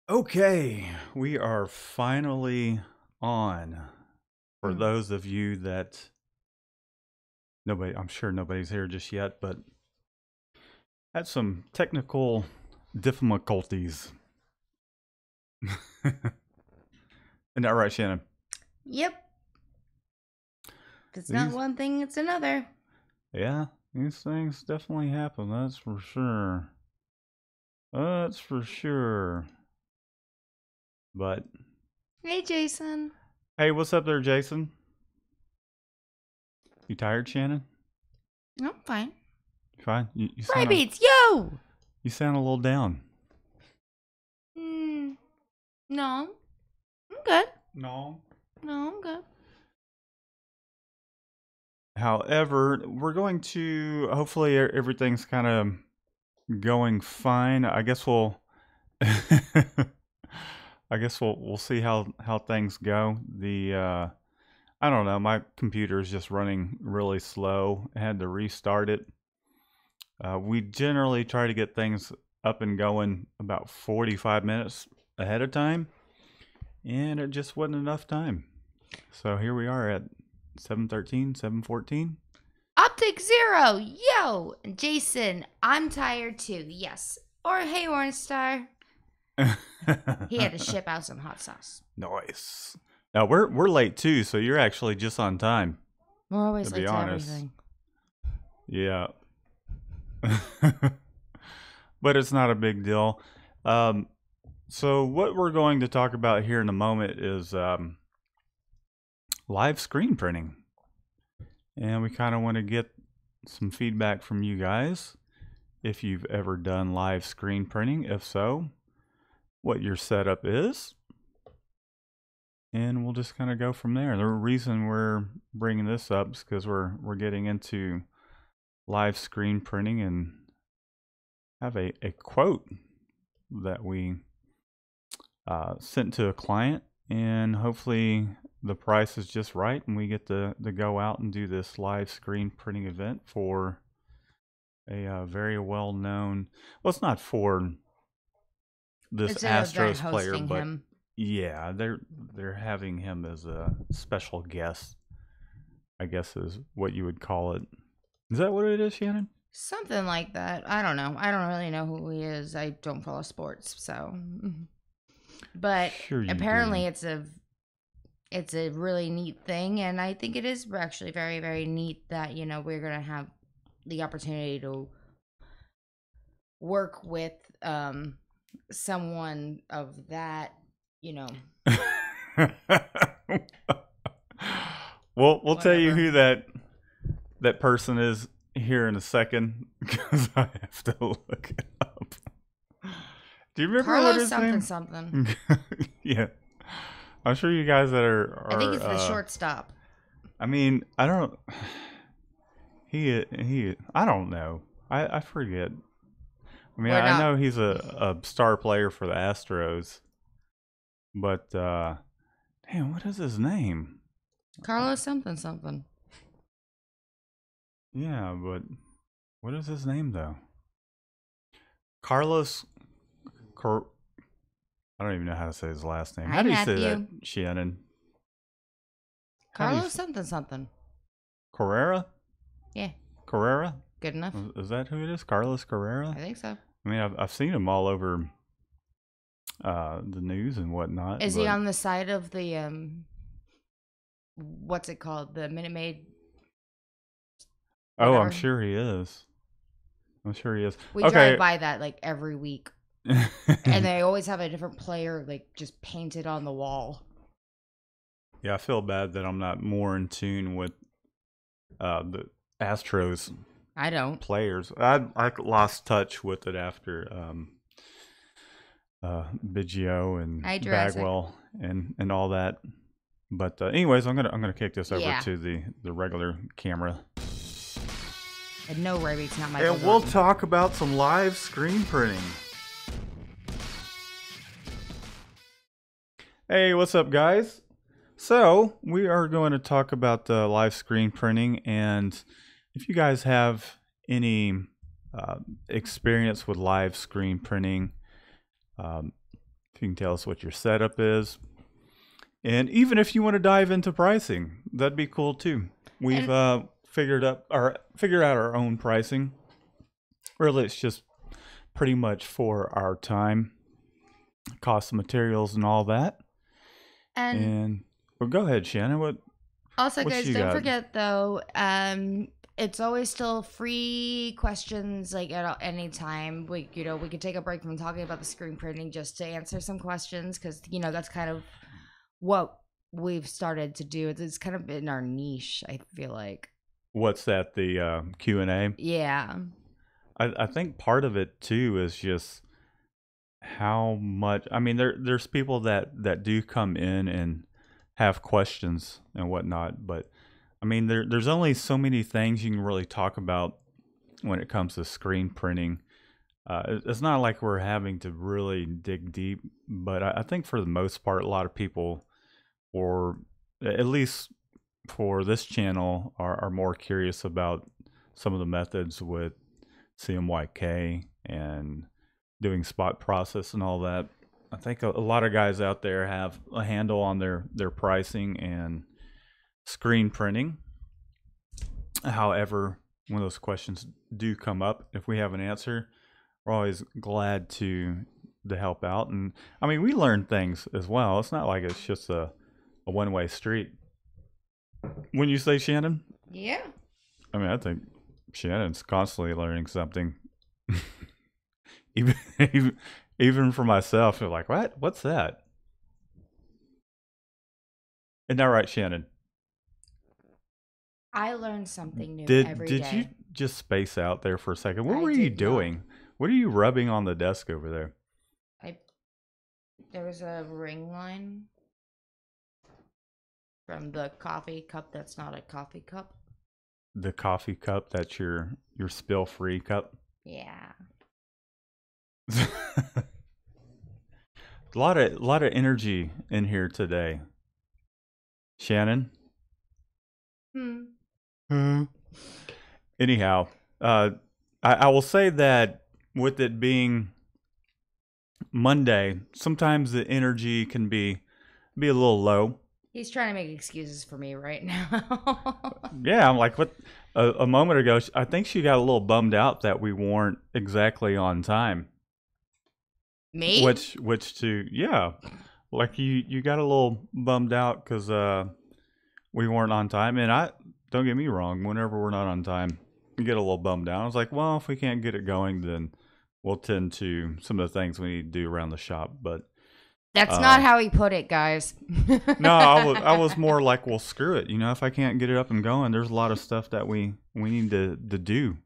Okay, we are finally on. For those of you that I'm sure nobody's here just yet, but had some technical difficulties. Isn't that right, Shannon? Yep. If it's not These, one thing, it's another. yeah, these things definitely happen. That's for sure. That's for sure. But Hey, Jason. hey, what's up there, Jason? You tired, Shannon? I'm fine. Fine. Beats, yo! You sound a little down. No. I'm good. No. No, I'm good. However, we're going to hopefully everything's kind of going fine. I guess we'll we'll see how things go. I don't know, my computer is just running really slow. I had to restart it. We generally try to get things up and going about 45 minutes ahead of time, and it just wasn't enough time. So here we are at 7:13, 7:14. Optic Zero, yo! Jason, I'm tired too, yes. Or hey, Orange Star. He had to ship out some hot sauce. Nice. Now we're late too, so you're actually just on time. We're always to late be to honest. everything. Yeah. But it's not a big deal. So what we're going to talk about here in a moment is live screen printing. And we kind of want to get some feedback from you guys. If you've ever done live screen printing, if so, what your setup is. And we'll just kind of go from there. The reason we're bringing this up is because we're getting into live screen printing and have a quote that we sent to a client, and hopefully the price is just right and we get to go out and do this live screen printing event for a very well-known, well, it's not for this Astros player, but him. yeah, they're having him as a special guest, I guess is what you would call it. Is that what it is, Shannon? Something like that. I don't know. I don't really know who he is. I don't follow sports, so. But sure apparently it's a really neat thing, and I think it is actually very, very neat that, we're going to have the opportunity to work with someone of that, Well, we'll tell you Whatever. who that person is here in a second because I have to look it up. Do you remember Carlos what his something name? something. Yeah, I'm sure you guys that are I think it's the shortstop. I mean, I don't. I don't know. I forget. I mean, I know he's a star player for the Astros, but damn, what is his name? Carlos something something. Yeah, but what is his name though? Carlos. I don't even know how to say his last name. Hi, How do you Matthew. say that, Shannon? Carlos something something. Carrera? Yeah. Carrera? Good enough. Is that who it is? Carlos Carrera? I think so. I mean, I've seen him all over the news and whatnot. Is he on the side of the what's it called? The Minute Maid? Oh, I'm sure he is. I'm sure he is. We drive by that like every week. And they always have a different player like just painted on the wall. Yeah, I feel bad that I'm not more in tune with the Astros. I don't. Players. I lost touch with it after Biggio and Bagwell and all that. But anyways, I'm gonna kick this over to the regular camera. And no, Rabbit's not my. And we'll talk about some live screen printing. Hey, what's up, guys? So we are going to talk about live screen printing, and if you guys have any experience with live screen printing, If you can tell us what your setup is. And even if you want to dive into pricing, that'd be cool too. We've figured out our own pricing. Really, it's just pretty much for our time, cost of materials and all that. And well, go ahead, Shannon. Also, guys, don't forget though, it's always still free questions, like at any time. We could take a break from talking about the screen printing just to answer some questions, because that's kind of what we've started to do. It's kind of in our niche, I feel like. What's that? The Q&A? Yeah. I think part of it too is just how much. I mean, there's people that do come in and have questions and whatnot, but I mean, there's only so many things you can really talk about when it comes to screen printing. It's not like we're having to really dig deep, but I think for the most part, a lot of people, or at least for this channel, are more curious about some of the methods with CMYK and doing spot process and all that. I think a lot of guys out there have a handle on their pricing and screen printing. However, when those questions do come up, if we have an answer, we're always glad to help out. And I mean, we learn things as well. It's not like it's just a one-way street. When you say Shannon? Yeah. I mean, I think Shannon's constantly learning something. Even for myself, I'm like, what? What's that? Isn't that right, Shannon? I learn something new every day. Did you just space out there for a second? What were you doing? What are you rubbing on the desk over there? There was a ring line from the coffee cup that's not a coffee cup. The coffee cup that's your spill-free cup? Yeah. A lot of energy in here today. Shannon? Anyhow, I will say that with it being Monday, sometimes the energy can be a little low. He's trying to make excuses for me right now. Yeah, I'm like, what? A moment ago, I think she got a little bummed out that we weren't exactly on time. Me? Yeah, like you got a little bummed out because we weren't on time. And don't get me wrong, whenever we're not on time, you get a little bummed out. I was like, well, if we can't get it going, then we'll tend to some of the things we need to do around the shop. But that's not how he put it, guys. No, I was more like, well, screw it. If I can't get it up and going, there's a lot of stuff that we need to do.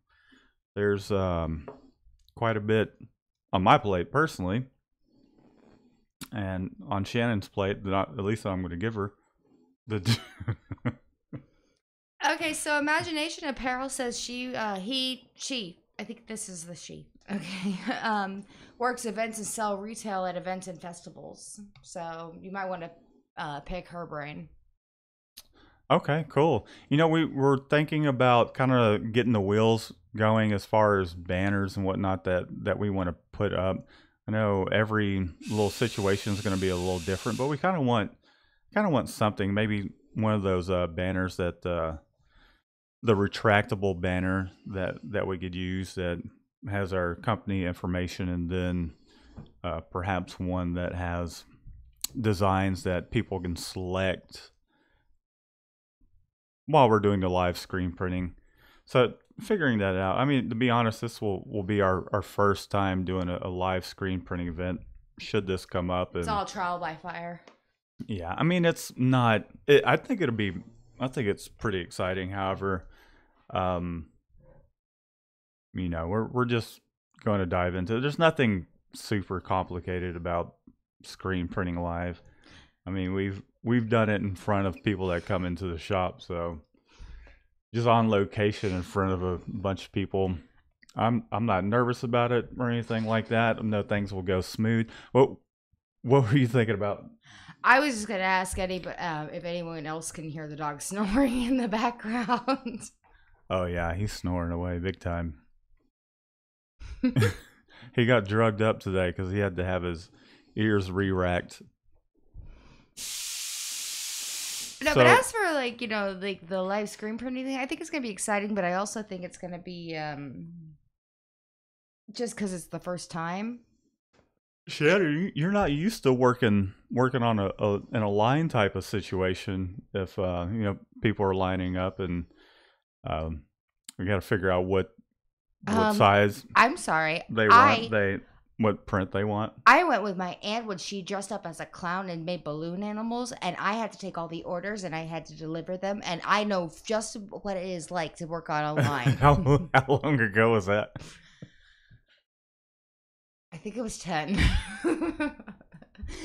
There's quite a bit on my plate personally, and on Shannon's plate that at least I'm going to give her. Okay, so Imagination Apparel says she, I think this is the she. Okay, works events and sell retail at events and festivals. So you might want to pick her brain. Okay, cool. We were thinking about kind of getting the wheels going as far as banners and whatnot that we want to put up. I know every little situation is going to be a little different, but we kind of want something. Maybe one of those banners that the retractable banner that we could use that has our company information, and then perhaps one that has designs that people can select while we're doing the live screen printing. So figuring that out. I mean, to be honest, this will be our first time doing a live screen printing event, should this come up. It's all trial by fire. Yeah, I mean, it's not. I think it's pretty exciting. However, we're just going to dive into it. There's nothing super complicated about screen printing live. I mean, we've done it in front of people that come into the shop, so just on location in front of a bunch of people. I'm not nervous about it or anything like that. I know things will go smooth. What were you thinking about? I was just going to ask Eddie, but if anyone else can hear the dog snoring in the background. Oh yeah, he's snoring away big time. He got drugged up today because he had to have his ears re-racked. No, but as for like, you know, like the live screen printing thing, I think it's gonna be exciting, but I also think it's gonna be just because it's the first time. Shadow, you're not used to working on in a line type of situation. If you know, people are lining up, and we got to figure out what size. I'm sorry. They want what print they want. I went with my aunt when she dressed up as a clown and made balloon animals, and I had to take all the orders and I had to deliver them, and I know just what it is like to work on a line. How long ago was that? I think it was 10.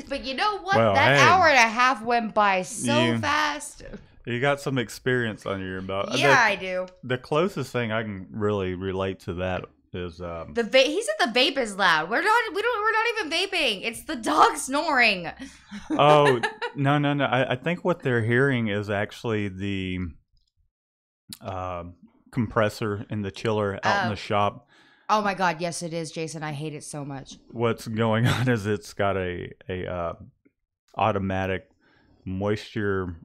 But you know what? Well, that hour and a half went by so fast. You got some experience under your belt. Yeah, I do. The closest thing I can really relate to that is he said the vape is loud. We're not even vaping. It's the dog snoring. Oh, no. I think what they're hearing is actually the compressor and the chiller out in the shop. Oh my God, yes it is, Jason. I hate it so much. What's going on is it's got a automatic moisture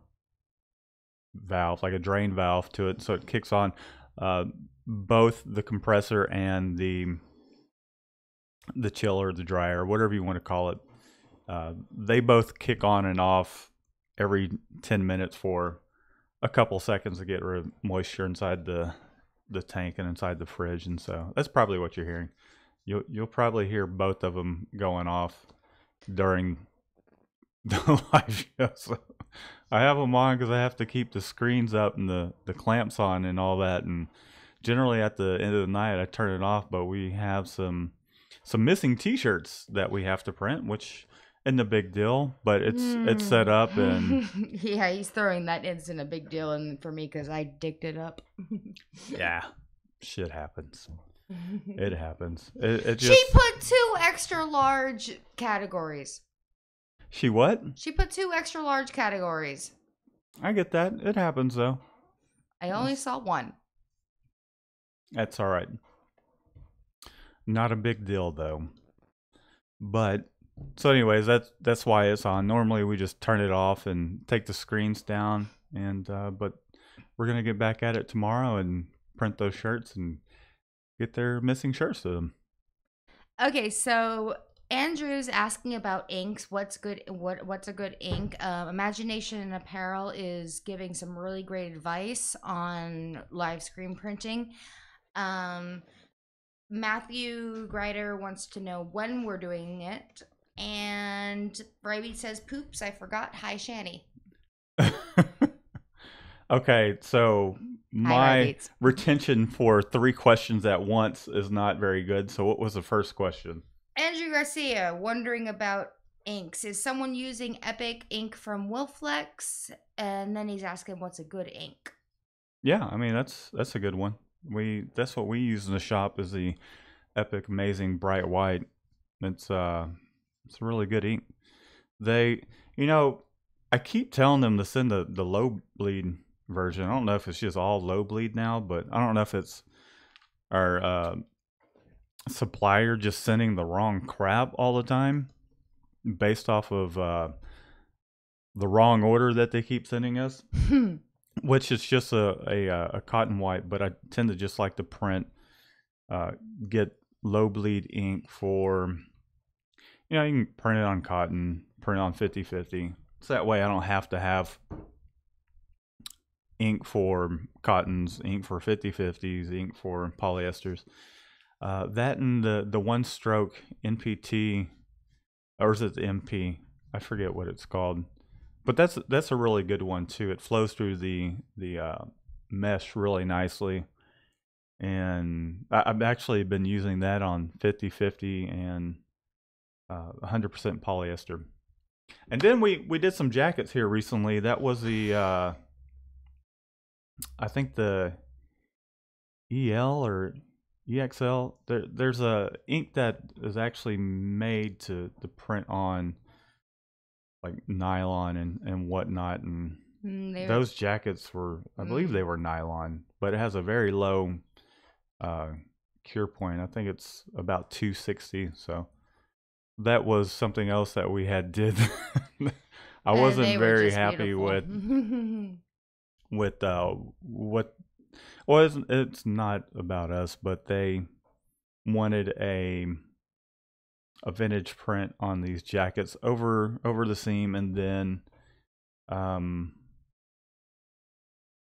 valve, like a drain valve to it, so it kicks on both the compressor and the chiller, the dryer, whatever you want to call it. They both kick on and off every 10 minutes for a couple seconds to get rid of moisture inside the tank and inside the fridge, and so that's probably what you're hearing. You'll probably hear both of them going off during the live show. So I have them on because I have to keep the screens up and the clamps on and all that. And generally at the end of the night, I turn it off. But we have some missing T-shirts that we have to print, which isn't a big deal. But it's set up, and yeah, he's throwing that isn't a big deal, and for me because I digged it up. Yeah, shit happens. It happens. It just... She put 2 extra large categories. She what? She put 2 extra large categories. I get that. It happens, though. I only saw 1. That's all right. Not a big deal, though. But, so anyways, that's why it's on. Normally, we just turn it off and take the screens down. And but we're going to get back at it tomorrow and print those shirts and get their missing shirts to them. Okay, so... Andrew's asking about inks. What's good? What's a good ink? Imagination and Apparel is giving some really great advice on live screen printing. Matthew Greider wants to know when we're doing it, and Braybeat says, "Poops, I forgot. Hi, Shani." Okay, so my retention for 3 questions at once is not very good. So what was the first question? Andrew Garcia wondering about inks. Is someone using Epic ink from Wilflex? And then he's asking what's a good ink. Yeah, I mean that's a good one. That's what we use in the shop is the Epic Amazing Bright White. It's a really good ink. They, you know, I keep telling them to send the low bleed version. I don't know if it's just all low bleed now, but I don't know if it's our supplier just sending the wrong crap all the time based off of the wrong order that they keep sending us. Which is just a cotton white, but I tend to just like to print get low bleed ink for, you know, you can print it on cotton, print it on 50/50, so that way I don't have to have ink for cottons, ink for 50/50s, ink for polyesters. That and the one stroke NPT, or is it the MP? I forget what it's called, but that's a really good one too. It flows through the mesh really nicely, and I've actually been using that on 50/50 and 100% polyester. And then we did some jackets here recently. That was the I think the EL or EXL. There's a ink that is actually made to print on like nylon and whatnot, and those jackets were, I believe they were nylon, but it has a very low cure point. I think it's about 260, so that was something else that we had did. I wasn't very happy with what. Well, it's not about us, but they wanted a vintage print on these jackets over the seam, and then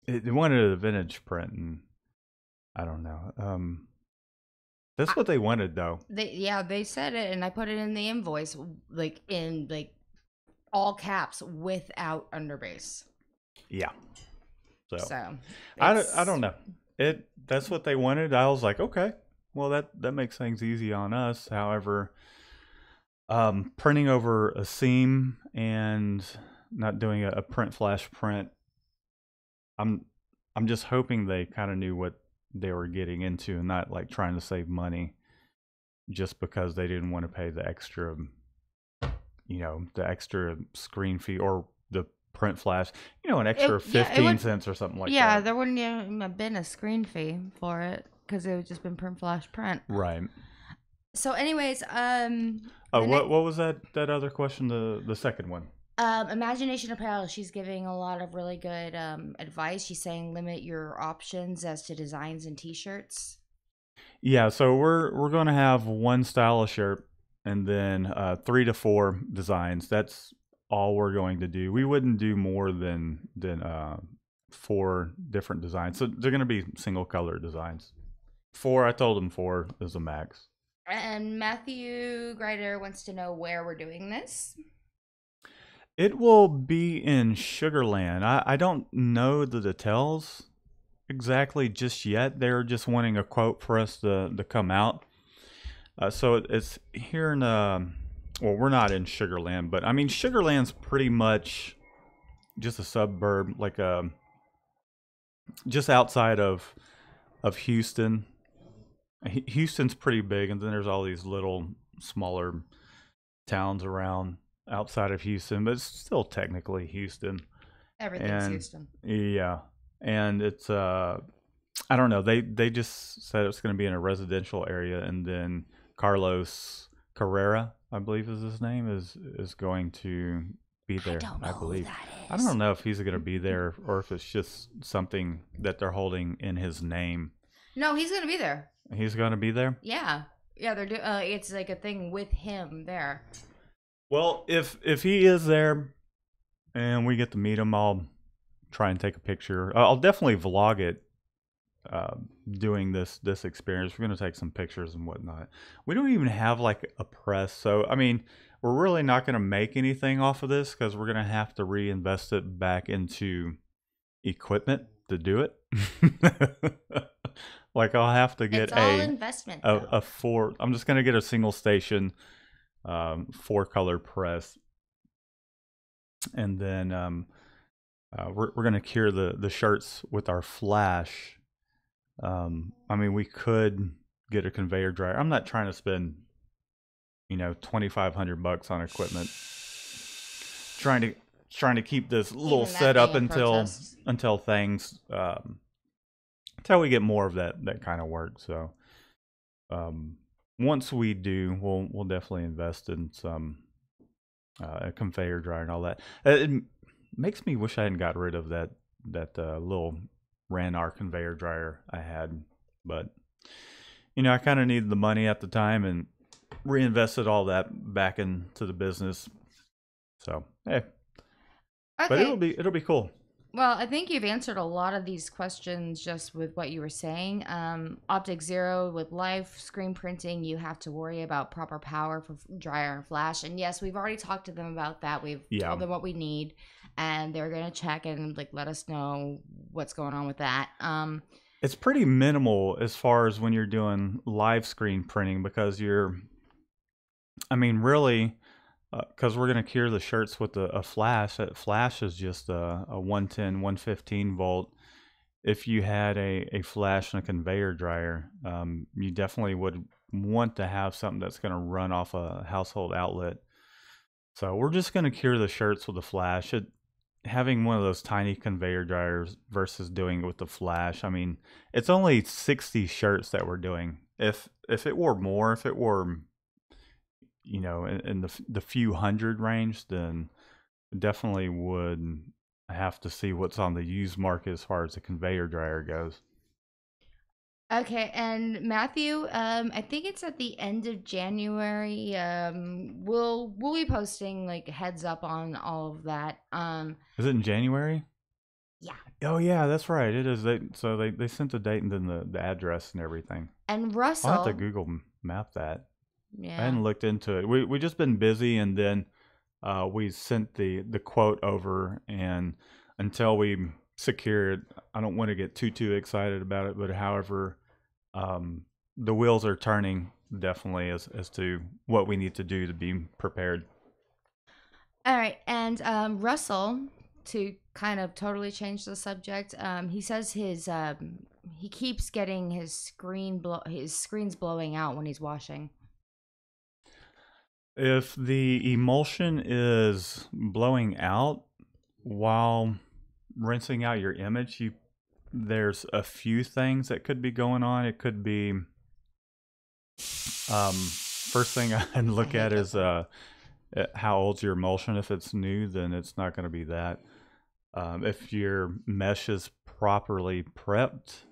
it wanted a vintage print, and I don't know. That's what they wanted, though. They said it, and I put it in the invoice, like in all caps without underbase. Yeah. So I don't know. That's what they wanted. I was like, okay, well that makes things easy on us. However, printing over a seam and not doing a print flash print, I'm just hoping they kind of knew what they were getting into and not like trying to save money just because they didn't want to pay the extra, the extra screen fee or the print flash, an extra 15 cents or something like that. Yeah, there wouldn't even have been a screen fee for it because it would just been print flash print. Right. So anyways, what was that other question, the second one? Imagination Apparel, she's giving a lot of really good advice. She's saying limit your options as to designs and t-shirts. Yeah, so we're going to have one style of shirt and then 3 to 4 designs. That's all we're going to do. We wouldn't do more than 4 different designs. So they're going to be single color designs. 4, I told them 4 is the max. And Matthew Greider wants to know where we're doing this. It will be in Sugarland. I don't know the details exactly just yet. They're just wanting a quote for us to come out. So it's here in well, we're not in Sugarland, but I mean Sugarland's pretty much just a suburb, like just outside of Houston. Houston's pretty big, and then there's all these little smaller towns around outside of Houston, but it's still technically Houston. Everything's Houston. Yeah, and it's I don't know. They just said it's going to be in a residential area, and then Carlos Carrera, I believe is his name, is going to be there. I believe. I don't know if he's going to be there or if it's just something that they're holding in his name. No, he's going to be there. He's going to be there? Yeah. Yeah, they're it's like a thing with him there. Well, if he is there and we get to meet him, I'll try and take a picture. I'll definitely vlog it doing this experience. We're going to take some pictures and whatnot. We don't even have like a press. So, I mean, we're really not going to make anything off of this because we're going to have to reinvest it back into equipment to do it. Like I'll have to get investment, a 4. I'm just going to get a single station 4-color press, and then we're going to cure the shirts with our flash. I mean, we could get a conveyor dryer. I'm not trying to spend $2,500 on equipment. Trying to keep this little setup until things until we get more of that kind of work. So once we do, we'll definitely invest in some a conveyor dryer and all that. It makes me wish I hadn't got rid of that little Ranar conveyor dryer I had, but I kind of needed the money at the time and reinvested all that back into the business. So hey, okay. But it'll be cool. Well, I think you've answered a lot of these questions just with what you were saying. Optic Zero, with live screen printing, you have to worry about proper power for dryer and flash. And yes, we've already talked to them about that. We've told them what we need, and they're going to check and let us know what's going on with that. It's pretty minimal as far as when you're doing live screen printing because really... because we're going to cure the shirts with a flash. That flash is just a 110, 115 volt. If you had a flash and a conveyor dryer, you definitely would want to have something that's going to run off a household outlet. So we're just going to cure the shirts with a flash. Having one of those tiny conveyor dryers versus doing it with the flash, I mean, it's only 60 shirts that we're doing. If it were more, if it were you know, in the few hundred range, then definitely would have to see what's on the used market as far as the conveyor dryer goes. Okay, and Matthew, I think it's at the end of January. We'll be posting like heads up on all of that. Is it in January? Yeah. Oh yeah, that's right. It is. They sent the date and then the address and everything. And I'll have to Russell, Google map that. I yeah. hadn't looked into it. We just been busy, and then we sent the quote over, and until we secure it, I don't want to get too excited about it. But however, the wheels are turning definitely as to what we need to do to be prepared. All right, and Russell, to kind of totally change the subject, he says he keeps getting his screens blowing out when he's washing. If the emulsion is blowing out while rinsing out your image, there's a few things that could be going on. It could be first thing I'd look at is how old's your emulsion. If it's new, then it's not going to be that. If your mesh is properly prepped,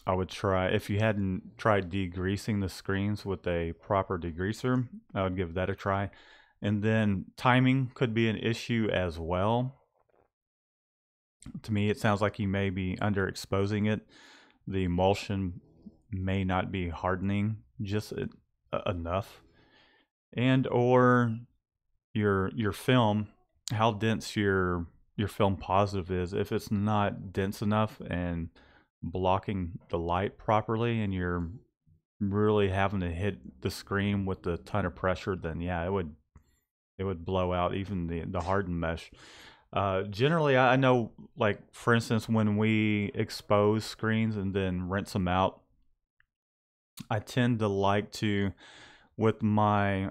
I would try, if you hadn't tried degreasing the screens with a proper degreaser, I would give that a try. And then timing could be an issue as well. To me, it sounds like you may be underexposing it. The emulsion may not be hardening just enough. And or your film, how dense your film positive is. If it's not dense enough and blocking the light properly, and you're really having to hit the screen with a ton of pressure, then yeah, it would blow out even the hardened mesh. Generally, I know, like for instance, when we expose screens and then rinse them out, I tend to like to, with my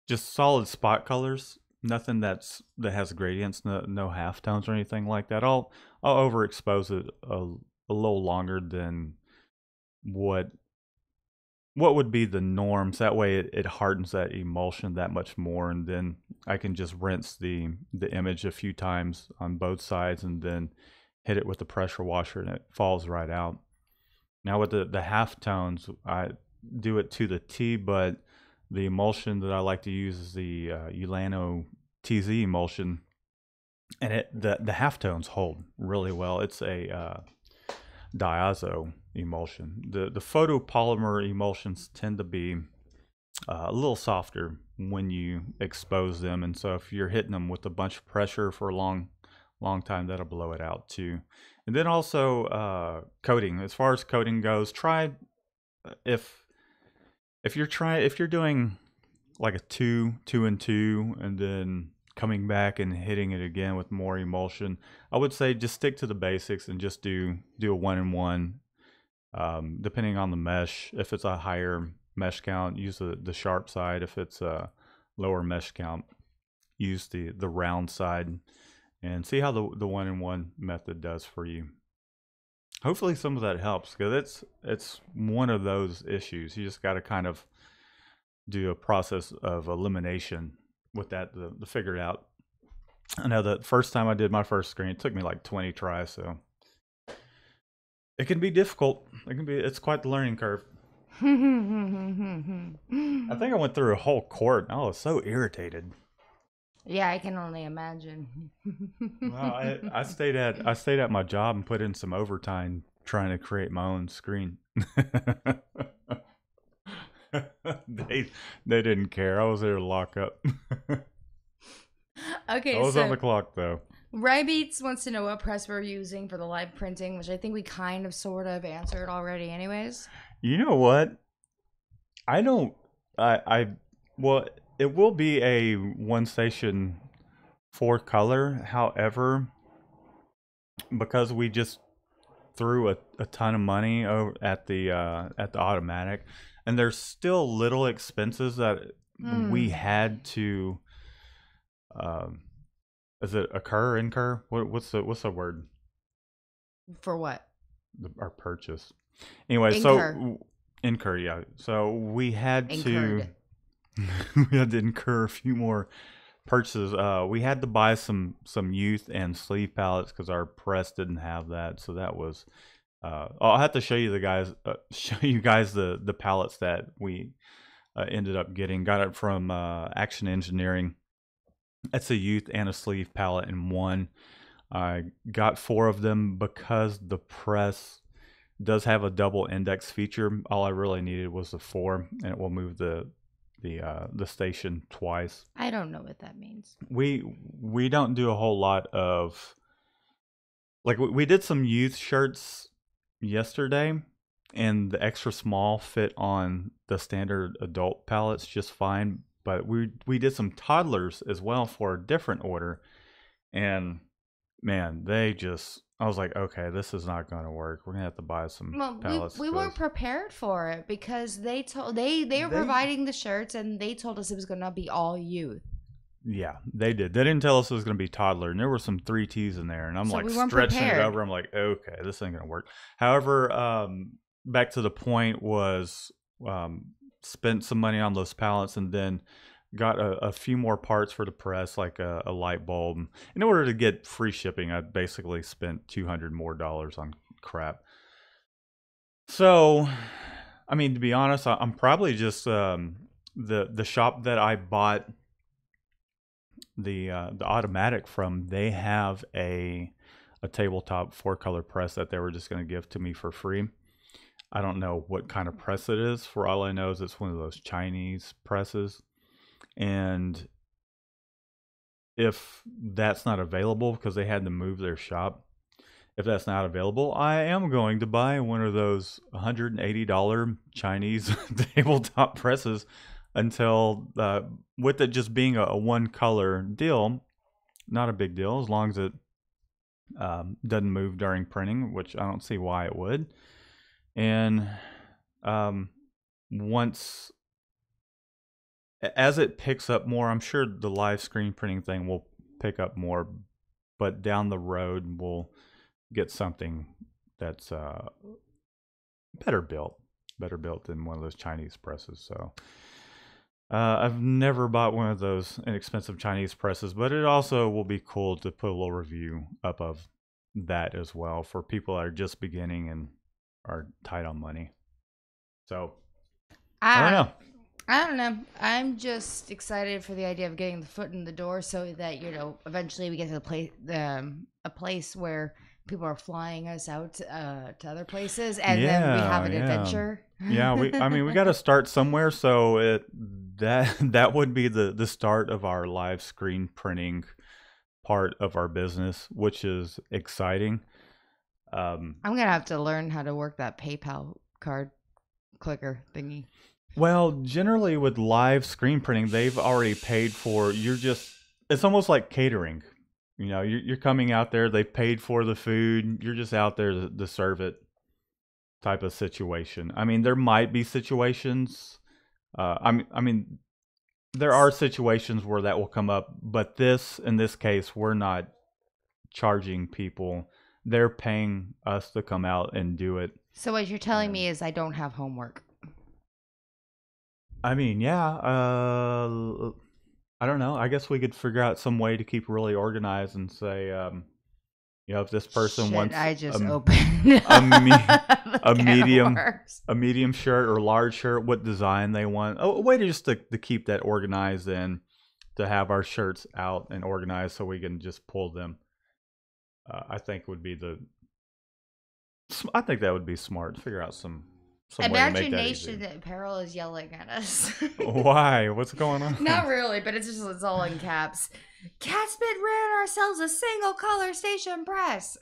just solid spot colors, nothing that has gradients, no halftones or anything like that. I'll overexpose it a little longer than what would be the norms. That way it hardens that emulsion that much more, and then I can just rinse the image a few times on both sides and then hit it with the pressure washer and it falls right out. Now with the halftones, I do it to the T, but the emulsion that I like to use is the Ulano TZ emulsion, and the halftones hold really well. It's a diazo emulsion. The photopolymer emulsions tend to be a little softer when you expose them, and so if you're hitting them with a bunch of pressure for a long time, that'll blow it out too. And then also coating. As far as coating goes, try if you're doing like a two and two, and then coming back and hitting it again with more emulsion, I would say just stick to the basics and just do a 1 and 1. Depending on the mesh, if it's a higher mesh count, use the sharp side. If it's a lower mesh count, use the round side, and see how the 1 and 1 method does for you. Hopefully some of that helps, because it's one of those issues. You just got to kind of do a process of elimination with that to figure it out. I know the first time I did my first screen, it took me like 20 tries, so it can be difficult. It's quite the learning curve. I think I went through a whole quart. I was so irritated. Yeah, I can only imagine. Well, I stayed at my job and put in some overtime trying to create my own screen. they didn't care. I was there to lock up. Okay, I was on the clock though. Rybeats wants to know what press we're using for the live printing, which I think we kind of sort of answered already anyways. You know what? I don't well, it will be a one station 4-color. However, because we just threw a ton of money over at the automatic, and there's still little expenses that we had to is it incur? What's the word for what? our purchase? Anyway, Incur. so Incur, yeah. So we had Incurred. to we had to incur a few more purchases. We had to buy some youth and sleeve pallets because our press didn't have that. So that was. I'll have to show you the pallets that we ended up getting. Got it from Action Engineering. That's a youth and a sleeve pallet in one. I got 4 of them because the press does have a double index feature. All I really needed was the 4, and it will move the station twice. I don't know what that means. We don't do a whole lot of, like, we did some youth shirts yesterday, and the extra small fit on the standard adult pallets just fine. But we did some toddlers as well for a different order, and man, I was like, okay, this is not going to work. We're gonna have to buy some pallets. We weren't prepared for it because they were providing the shirts, and they told us it was gonna be all youth. Yeah, they did. They didn't tell us it was gonna be toddler, and there were some 3Ts in there, and I'm like stretching it over. I'm like, okay, this ain't gonna work. However, back to the point was spent some money on those pallets, and then got a few more parts for the press, like a light bulb. In order to get free shipping, I basically spent $200 more on crap. So, I mean, to be honest, I'm probably just the shop that I bought the automatic from. They have a tabletop 4-color press that they were just going to give to me for free. I don't know what kind of press it is. For all I know is it's one of those Chinese presses. And if that's not available, because they had to move their shop, if that's not available, I am going to buy one of those $180 Chinese tabletop presses until, with it just being a 1-color deal, not a big deal, as long as it doesn't move during printing, which I don't see why it would. And once, as it picks up more, I'm sure the live screen printing thing will pick up more, but down the road we'll get something that's better built than one of those Chinese presses. So I've never bought one of those inexpensive Chinese presses, but it also will be cool to put a little review up of that as well for people that are just beginning and are tight on money. So I don't know. I don't know. I'm just excited for the idea of getting the foot in the door, so that eventually we get to a place where people are flying us out to other places, and then we have an adventure. Yeah, we got to start somewhere. So that would be the start of our live screen printing part of our business, which is exciting. I'm gonna have to learn how to work that PayPal card clicker thingy. Well, generally with live screen printing, they've already paid for. It's almost like catering. You're coming out there. They paid for the food. You're just out there to serve it, type of situation. I mean, there might be situations. There are situations where that will come up, but in this case, we're not charging people. They're paying us to come out and do it. So what you're telling me is I don't have homework. I mean, yeah. I don't know. I guess we could figure out some way to keep really organized and say, if this person wants a medium shirt or large shirt, what design they want. A way to keep that organized and to have our shirts out and organized so we can just pull them. I think that would be smart. Figure out some Imagination Apparel is yelling at us. Why? What's going on? Not really, but it's all in caps. Catspit ran ourselves a single color station press.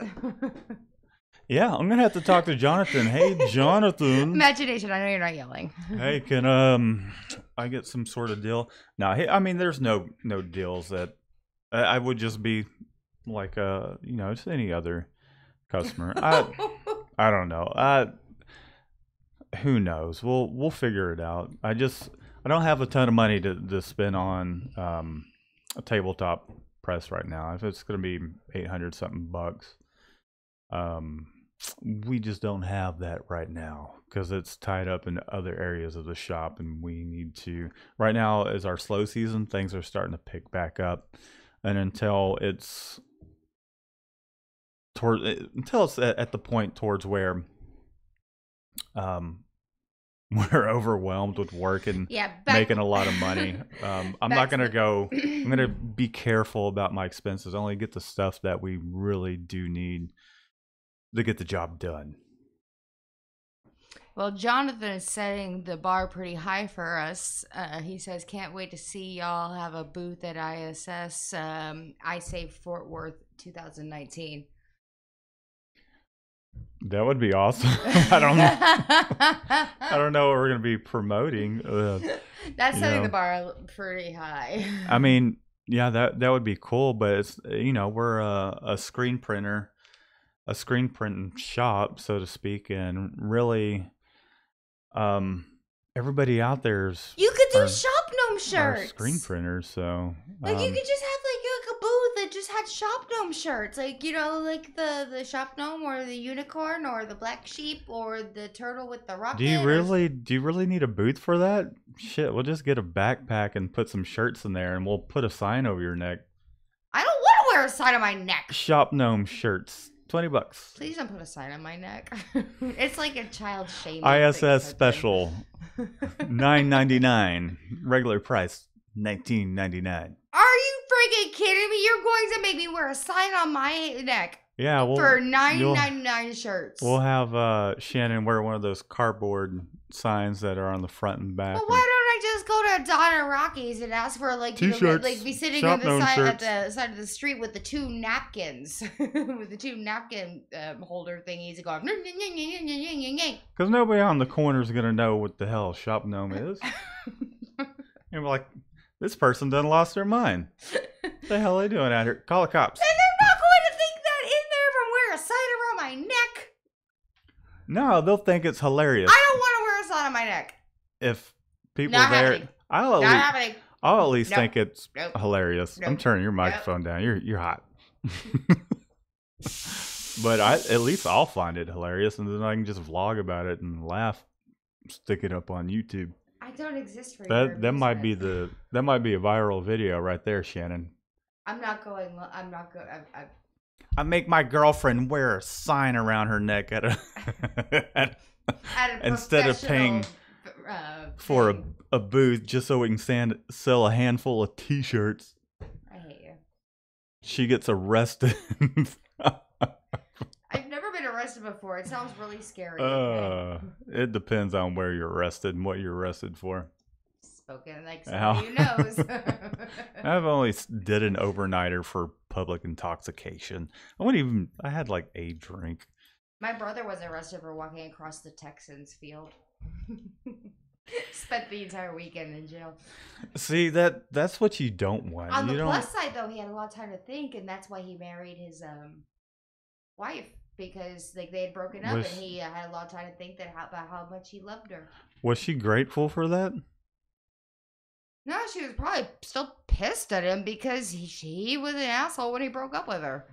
Yeah, I'm gonna have to talk to Jonathan. Hey, Jonathan. Imagination. I know you're not yelling. Hey, can I get some sort of deal? No, there's no deals that I would just be like just any other customer. I don't know. Who knows? We'll figure it out. I don't have a ton of money to spend on a tabletop press right now. If it's gonna be $800 something bucks, we just don't have that right now because it's tied up in other areas of the shop, and we need to. Right now is our slow season. Things are starting to pick back up, and until it's at the point towards where we're overwhelmed with work and making a lot of money. I'm not going to go. I'm going to be careful about my expenses. Only get the stuff that we really do need to get the job done. Well, Jonathan is setting the bar pretty high for us. He says, can't wait to see y'all have a booth at ISS. I say Fort Worth 2019. That would be awesome. I don't know. I don't know what we're going to be promoting. That's setting the bar pretty high. I mean, yeah, that would be cool, but it's, we're a screen printing shop, so to speak, and really, everybody out there's you could do shop gnome shirts, screen printers. So you could just have like a booth that just had shop gnome shirts, like like the shop gnome or the unicorn or the black sheep or the turtle with the rocket. Do you really need a booth for that? Shit, we'll just get a backpack and put some shirts in there, and we'll put a sign over your neck. I don't want to wear a sign on my neck. Shop gnome shirts. $20. Please don't put a sign on my neck. It's like a child shaming. ISS special, $9.99. Regular price, $19.99. Are you freaking kidding me? You're going to make me wear a sign on my neck? Yeah, for $9.99 shirts. We'll have Shannon wear one of those cardboard signs that are on the front and back. Well, why don't I just go to Donna Rocky's and ask for T-shirts, be sitting on the side at the side of the street with the two napkins, with the two napkin holder thingies going. Because nobody on the corner is gonna know what the hell shop gnome is. And we're like, this person done lost their mind. What the hell are they doing out here? Call the cops. And they're not going to think that in there from wear a sign around my neck. No, they'll think it's hilarious. I don't want to wear a sign on my neck. If people there, I'll at least think it's hilarious. I'm turning your microphone down. You're hot. But at least I'll find it hilarious, and then I can just vlog about it and laugh, stick it up on YouTube. I don't exist for that might be a viral video right there, Shannon. I'm not going. I make my girlfriend wear a sign around her neck instead of paying for a booth just so we can sell a handful of T-shirts. I hate you. She gets arrested. I've never been arrested before. It sounds really scary. It depends on where you're arrested and what you're arrested for. Spoken like somebody who knows. I've only did an overnighter for public intoxication. I had like a drink. My brother was arrested for walking across the Texans field. Spent the entire weekend in jail. See, that's what you don't want. On the plus side, though, he had a lot of time to think, and that's why he married his wife, because they had broken up, and he had a lot of time to think about how much he loved her. Was she grateful for that? No, she was probably still pissed at him because he was an asshole when he broke up with her.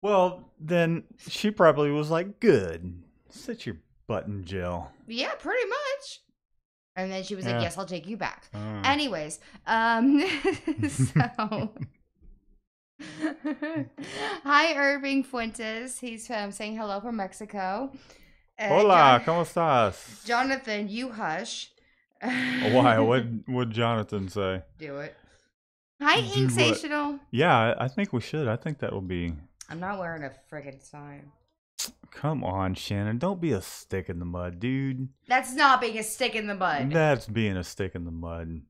Well, then she probably was like, good. Sit your butt in jail. Yeah, pretty much. And then she was like, yes, I'll take you back. Anyways, so... Hi, Irving Fuentes. He's saying hello from Mexico. Hola, ¿cómo estás? Jonathan, you hush. Why? What'd Jonathan say? Do it. Hi, Inksational. Yeah, I think we should. I think that will be... I'm not wearing a friggin' sign. Come on, Shannon. Don't be a stick in the mud, dude. That's not being a stick in the mud. That's being a stick in the mud.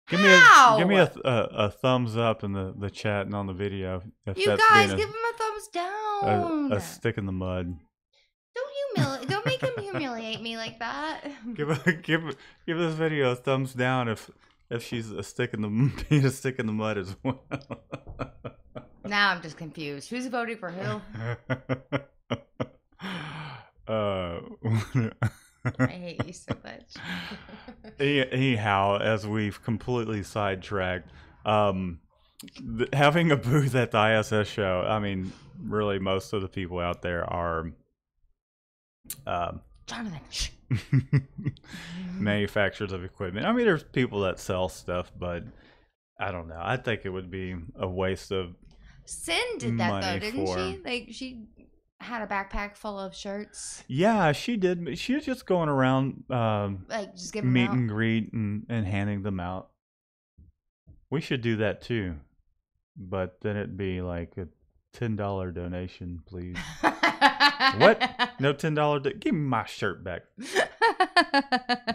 Give How? me a thumbs up in the chat and on the video. If you guys, give him a thumbs down. A stick in the mud. Don't make him humiliate me like that. Give this video a thumbs down if she's being a stick in the mud as well. Now I'm just confused. Who's voting for who? I hate you so much. Anyhow, as we've completely sidetracked, having a booth at the ISS show, I mean, really, most of the people out there are Jonathan. manufacturers of equipment. I mean, there's people that sell stuff, but I don't know. I think it would be a waste of Sin did that though, didn't for... she? Like she had a backpack full of shirts. Yeah, she did. She was just going around, like just giving meet them out. and greet and handing them out. We should do that too, but then it'd be like a $10 donation, please. What? No $10? Give me my shirt back.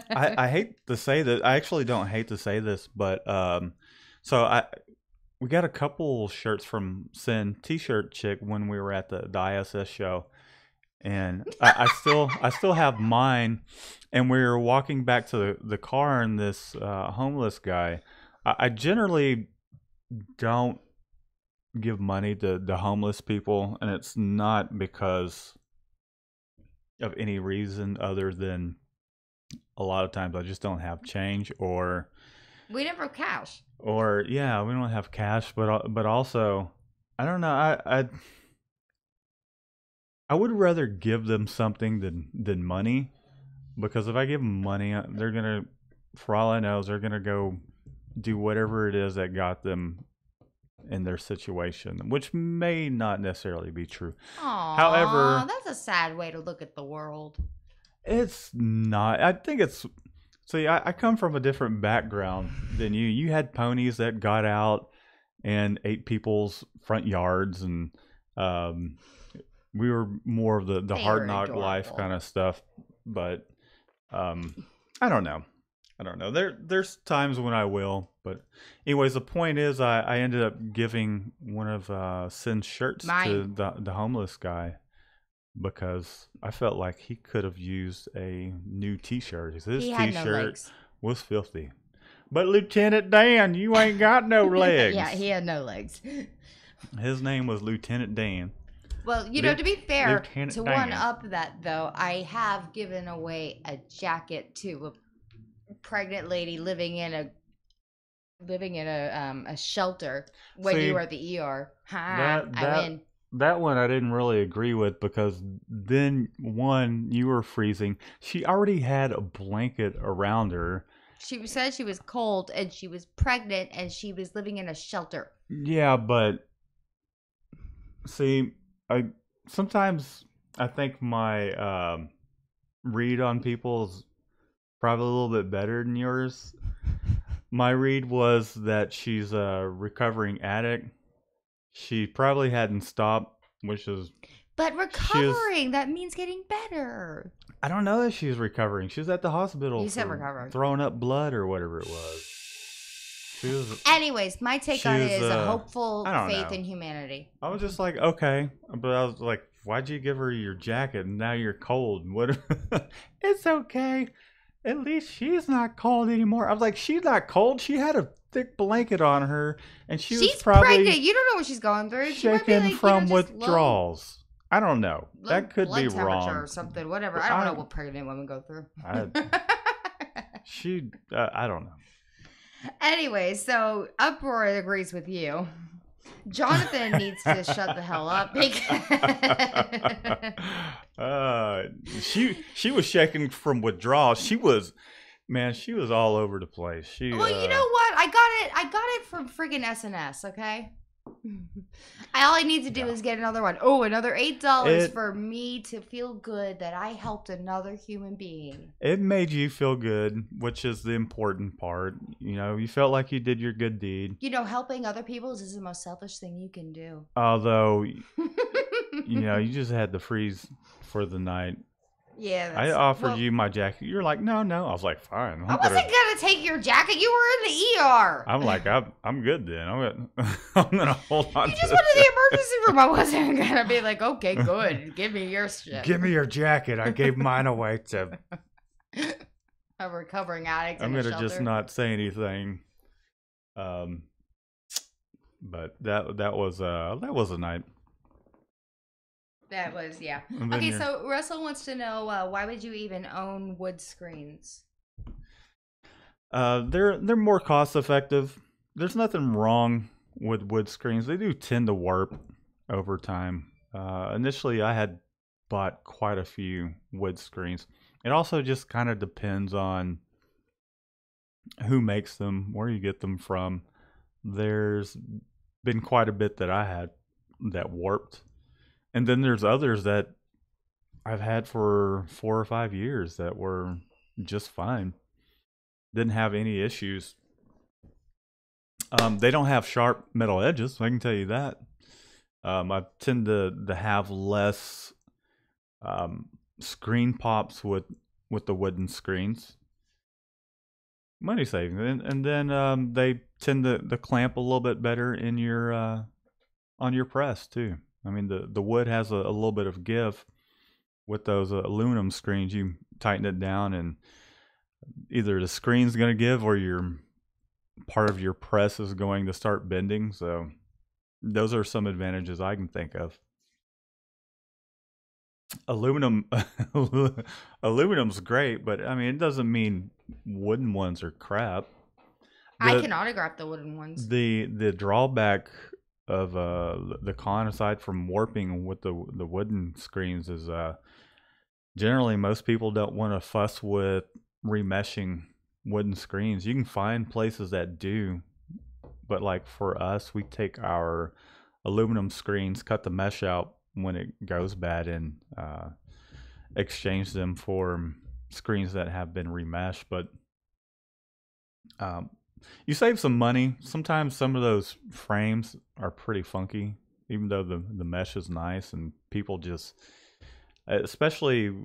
I hate to say that. I actually don't hate to say this, but we got a couple shirts from Sin T-shirt chick when we were at the ISS show, and I still have mine. And we were walking back to the car, and this homeless guy. I generally don't give money to the homeless people, and it's not because of any reason other than a lot of times I just don't have change, or we never have cash, or yeah, we don't have cash, but also I don't know, I would rather give them something than money, because if I give them money, they're gonna, for all I know, they're gonna go do whatever it is that got them in their situation, which may not necessarily be true. Aww, however, that's a sad way to look at the world. It's not. I think it's... See, I come from a different background than you. You had ponies that got out and ate people's front yards, and we were more of the hard knock life kind of stuff. But I don't know. There's times when I will, but anyways, the point is, I ended up giving one of Sin's shirts to the homeless guy, because I felt like he could have used a new T-shirt. His T-shirt was filthy. But Lieutenant Dan, you ain't got no legs. Yeah, he had no legs. His name was Lieutenant Dan. Well, to be fair, Lieutenant to Dan. one up that though, I have given away a jacket to a pregnant lady living in a shelter when you were at the ER. I win. That one I didn't really agree with, because then, one, you were freezing. She already had a blanket around her. She said she was cold and she was pregnant and she was living in a shelter. Yeah, but see, sometimes I think my read on people is probably a little bit better than yours. My read was that she's a recovering addict. She probably hadn't stopped, which is... But recovering, that means getting better. I don't know that she's recovering. She was at the hospital. You said recovering. Throwing up blood or whatever it was. Anyways, my take on it is a hopeful faith in humanity. I was just like, okay. But I was like, why'd you give her your jacket and now you're cold? What? It's okay. At least she's not cold anymore. I was like, she's not cold. She had a thick blanket on her, and she's probably pregnant. You don't know what she's going through. Shaking from withdrawals. I don't know. That could be wrong. Or something. Whatever. I don't know what pregnant women go through. I don't know. Anyway, so Uproar agrees with you. Jonathan needs to shut the hell up. She was shaking from withdrawal. She was all over the place. Well, you know what? I got it from friggin' SNS. Okay. All I need to do is get another one. Oh, another $8 for me to feel good that I helped another human being. It made you feel good, which is the important part. You felt like you did your good deed. Helping other people is the most selfish thing you can do. Although, you just had to freeze for the night. Yeah, I offered you my jacket. You're like, no. I was like, fine. I wasn't gonna take your jacket. You were in the ER. I'm like, I'm good then. I'm gonna hold on. You just went to the emergency room. I wasn't gonna be like, okay, good. Give me your shit. Give me your jacket. I gave mine away to a recovering addict. I'm gonna just not say anything. But that was a night. That was, yeah. Okay, so Russell wants to know, why would you even own wood screens? They're more cost effective. There's nothing wrong with wood screens. They do tend to warp over time. Initially, I had bought quite a few wood screens. It also just kind of depends on who makes them, where you get them from. There's been quite a bit that I had that warped. And then there's others that I've had for 4 or 5 years that were just fine. Didn't have any issues. They don't have sharp metal edges, I can tell you that. I tend to have less screen pops with the wooden screens. Money saving, and then they tend to clamp a little bit better in your on your press too. I mean, the wood has a little bit of give. With those aluminum screens, you tighten it down, and either the screen's going to give or your part of your press is going to start bending. So those are some advantages I can think of. Aluminum's great, but I mean, it doesn't mean wooden ones are crap. I can autograph the wooden ones. The drawback of the con, aside from warping with the wooden screens, is generally most people don't want to fuss with remeshing wooden screens. You can find places that do, but like for us, we take our aluminum screens, cut the mesh out when it goes bad, and exchange them for screens that have been remeshed. But you save some money. Sometimes some of those frames are pretty funky, even though the mesh is nice, and people just, especially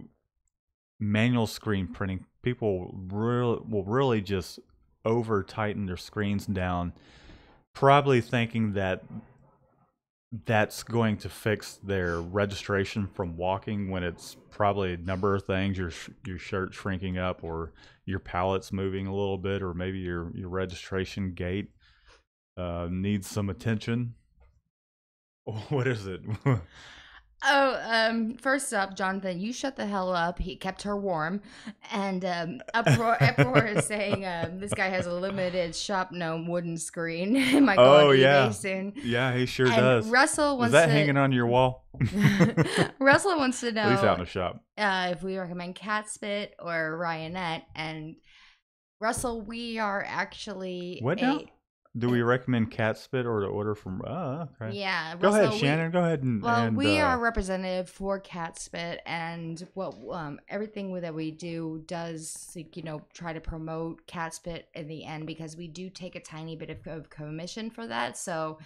manual screen printing, people will really just over tighten their screens down, probably thinking that that's going to fix their registration from walking, when it's probably a number of things. Your shirt shrinking up, or your pallet's moving a little bit, or maybe your registration gate needs some attention. What is it? First up, Jonathan, you shut the hell up. He kept her warm. And Uproar is saying this guy has a limited shop gnome wooden screen. It might go on eBay soon. Yeah, he sure does. Russell wants is that hanging on your wall? Russell wants to know, at least out in the shop, if we recommend Catspit or Ryanette. And Russell, we are actually what now? Do we recommend Catspit or to order from? Okay. Yeah. Go ahead, Shannon. Go ahead and. Well, we are representative for Catspit, and what everything that we do does, try to promote Catspit in the end, because we do take a tiny bit of commission for that. So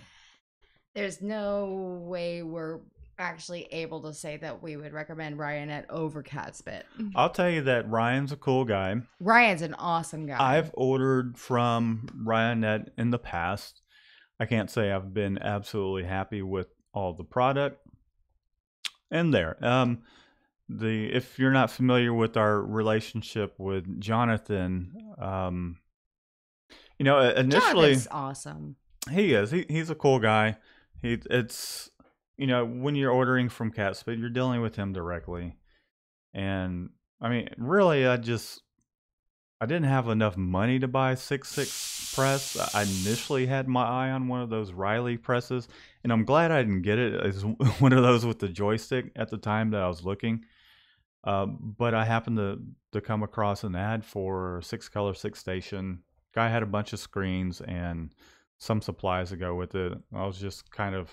there's no way we're actually able to say that we would recommend Ryanette over Catspit. I'll tell you that Ryan's a cool guy. Ryan's an awesome guy. I've ordered from Ryanette in the past. I can't say I've been absolutely happy with all the product. And there, if you're not familiar with our relationship with Jonathan, initially, Jonathan's awesome. He is. He's a cool guy. It's. When you're ordering from Catspit, you're dealing with him directly. And, I mean, really, I didn't have enough money to buy 6.6 press. I initially had my eye on one of those Riley presses, and I'm glad I didn't get it as one of those with the joystick at the time that I was looking. But I happened to come across an ad for 6-color 6-station. Guy had a bunch of screens and some supplies to go with it. I was just kind of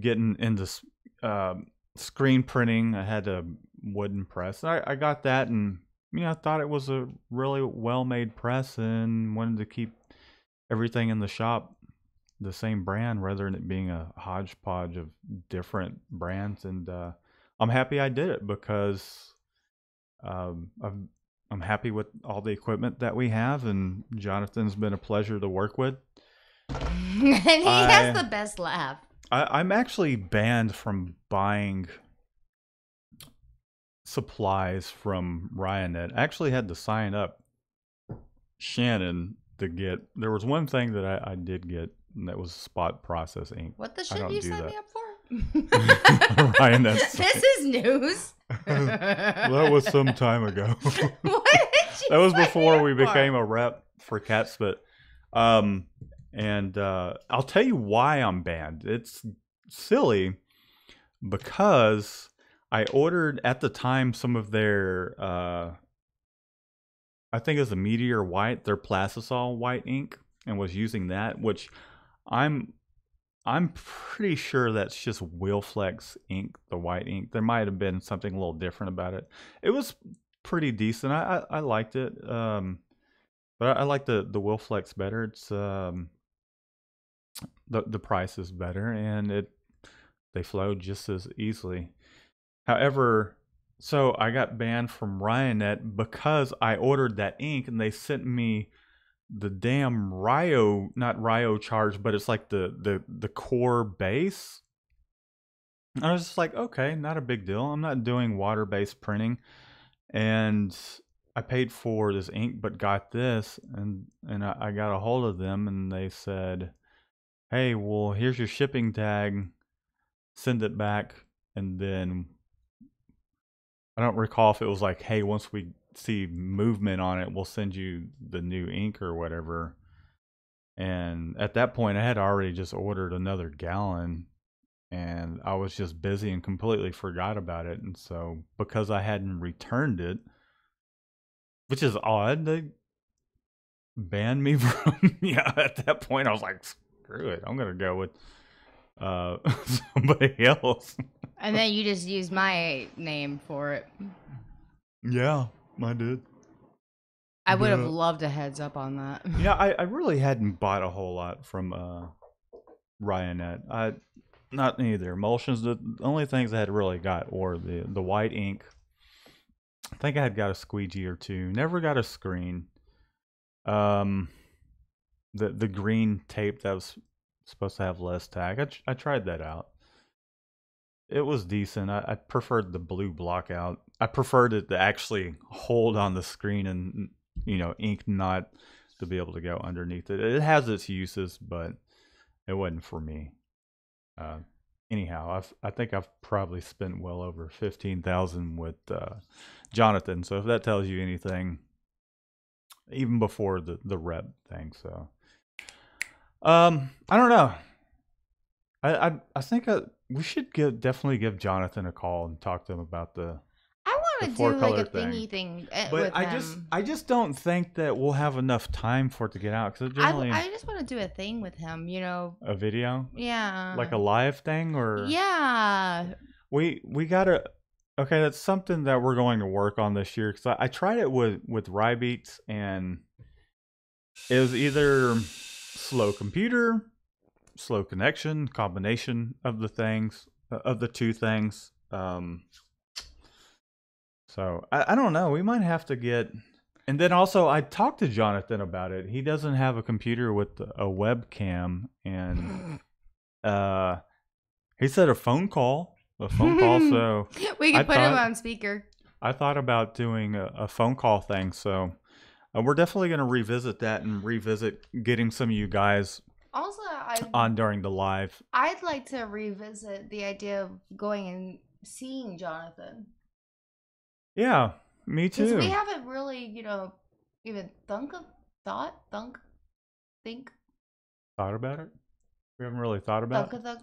getting into screen printing. I had a wooden press. I got that, and I thought it was a really well-made press, and wanted to keep everything in the shop the same brand, rather than it being a hodgepodge of different brands. And I'm happy I did it, because I'm happy with all the equipment that we have, and Jonathan's been a pleasure to work with. And he has the best laugh. I'm actually banned from buying supplies from Ryanette. I actually had to sign up Shannon to get. There was one thing that I did get, and that was spot process ink. What the shit you signed me up for? Ryanette. This is news. That was some time ago. What did you That was before we became a rep for Catspit. And I'll tell you why I'm banned. It's silly because I ordered at the time some of their, I think it was a Meteor White, their Plastisol white ink, and was using that, which I'm pretty sure that's just Wheelflex ink, the white ink. There might have been something a little different about it. It was pretty decent. I liked it, but I like the Wheelflex better. It's the price is better, and they flow just as easily. However, so I got banned from Ryonet because I ordered that ink, and they sent me the damn not Ryo charge, but it's like the core base. I was just like, okay, not a big deal. I'm not doing water-based printing. And I paid for this ink, but got this, and I got a hold of them, and they said, hey, well, here's your shipping tag. Send it back. And then I don't recall if it was like, hey, once we see movement on it, we'll send you the new ink or whatever. And at that point, I had already just ordered another gallon, and I was just busy and completely forgot about it. And so because I hadn't returned it, which is odd, they banned me from, at that point I was like, screw it, I'm gonna go with somebody else. And then you just used my name for it. Yeah, I did. I would have loved a heads up on that. Yeah, I really hadn't bought a whole lot from Ryonet. Not any of their emulsions. The only things I had really got were the white ink. I think I had got a squeegee or two. Never got a screen. The green tape that was supposed to have less tag. I tried that out. It was decent. I preferred the blue block out. I preferred it to actually hold on the screen and, ink not to be able to go underneath it. It has its uses, but it wasn't for me. Anyhow, I think I've probably spent well over $15,000 with Jonathan. So if that tells you anything, even before the rep thing. So I don't know. I think we should definitely give Jonathan a call and talk to him about the. I want to do like a thingy thing but I just don't think that we'll have enough time for it to get out, because generally I just want to do a thing with him, a video, yeah, like a live thing, or yeah, we gotta. Okay, that's something that we're going to work on this year, because I tried it with Rybeats, and it was either slow computer, slow connection, combination of the things, of the two things. So I don't know. We might have to get. And then also, I talked to Jonathan about it. He doesn't have a computer with a webcam, and he said a phone call. So we could put him on speaker. I thought about doing a phone call thing. So we're definitely going to revisit that and revisit getting some of you guys also on during the live. I'd like to revisit the idea of going and seeing Jonathan. Yeah, me too. Because we haven't really, even thought about it. We haven't really thought about it.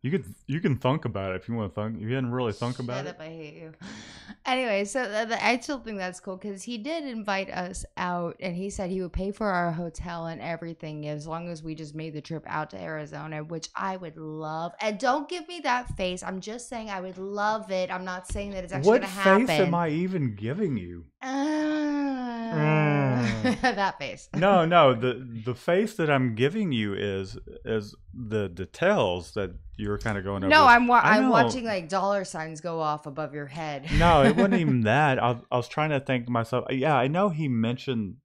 You can thunk about it if you want to thunk. You hadn't really thunk about it. Shut up, I hate you. Anyway, so I still think that's cool, because he did invite us out, and he said he would pay for our hotel and everything as long as we just made the trip out to Arizona, which I would love. And don't give me that face. I'm just saying I would love it. I'm not saying that it's actually going to happen. What face am I even giving you? That face. No, the face that I'm giving you is the details that you're kind of going over. No, I'm watching like dollar signs go off above your head. No, it wasn't even that. I was trying to think to myself. Yeah, I know he mentioned.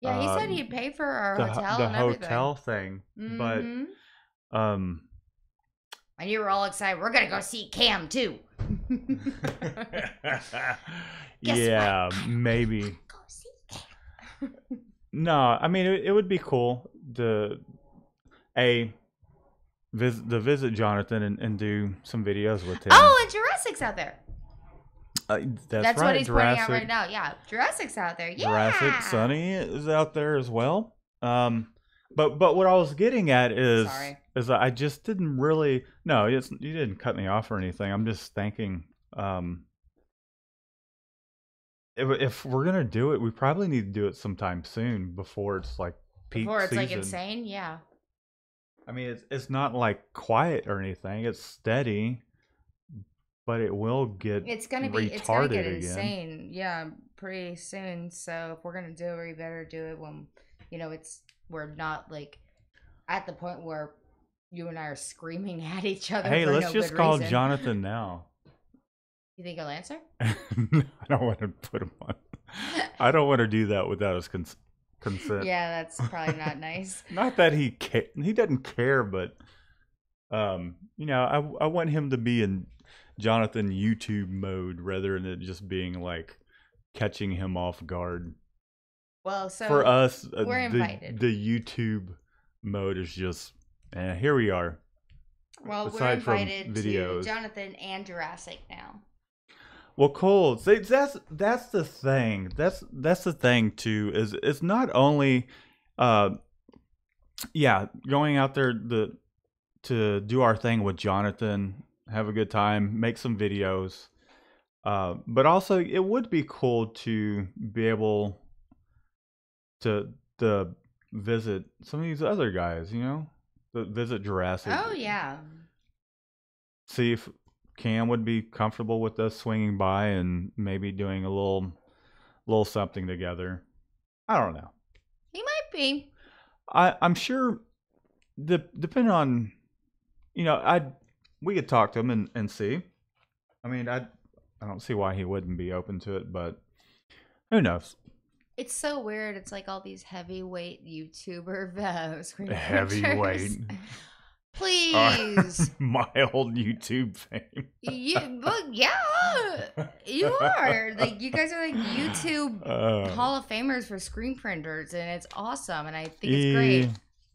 Yeah, he said he'd pay for our hotel the and everything. hotel thing, but and you were all excited. We're gonna go see Cam too. Yeah, maybe. Go see Cam. No, I mean it would be cool to visit Jonathan and do some videos with him. Oh, and Jurassic's out there. That's right, what he's pointing out right now. Yeah, Jurassic's out there. Yeah, Jurassic Sunny is out there as well. But what I was getting at is Sorry. I just didn't really. No, you didn't cut me off or anything. I'm just thinking. If we're gonna do it, we probably need to do it sometime soon before it's like peak Before it's season. like insane, yeah. I mean, it's not like quiet or anything. It's steady, but it will get it's gonna get insane, yeah, pretty soon. So if we're gonna do it, we better do it when we're not like at the point where you and I are screaming at each other. Hey, for let's no just good call reason. Jonathan now. You think he'll answer? I don't want to put him on. I don't want to do that without his consent. Yeah, that's probably not nice. Not that he doesn't care, but I want him to be in Jonathan YouTube mode rather than it just being like catching him off guard. Well, so for us, we're invited. The YouTube mode is just here we are. Well, aside we're invited from videos. to Jonathan and Jurassic now. Well, cool. See, that's the thing. That's the thing too. Is it's not only, going out there to do our thing with Jonathan, have a good time, make some videos, but also it would be cool to be able to visit some of these other guys. To visit Jurassic. Oh yeah. See if Cam would be comfortable with us swinging by and maybe doing a little something together. I don't know. He might be. I'm sure. Depending on, we could talk to him and see. I mean, I don't see why he wouldn't be open to it, but who knows? It's so weird. It's like all these heavyweight YouTuber screen heavyweight. Please. My old YouTube fame. You are. Like, you guys are like YouTube Hall of Famers for screen printers, and it's awesome, and I think it's great.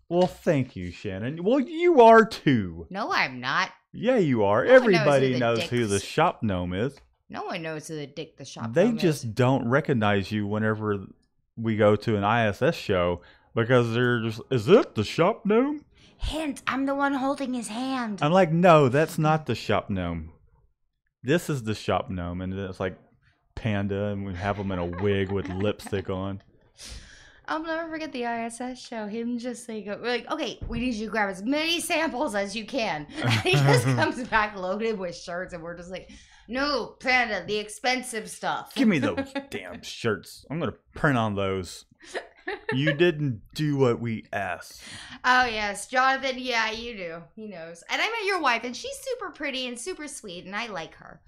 Well, thank you, Shannon. Well, you are too. No, I'm not. Yeah, you are. No Everybody knows who the shop gnome is. No one knows who the dick the shop They gnome just is. don't recognize you whenever we go to an ISS show because they're just, is it the shop gnome? Hint, I'm the one holding his hand. I'm like, no, that's not the shop gnome. This is the shop gnome, and it's like panda, and we have him in a wig with lipstick on. I'll never forget the ISS show. Him just like, okay, we need you to grab as many samples as you can. And he just comes back loaded with shirts, and we're just like, no, Panda, the expensive stuff. Give me those damn shirts. I'm going to print on those. You didn't do what we asked. Oh, yes. Jonathan, yeah, you do. He knows. And I met your wife, and she's super pretty and super sweet, and I like her.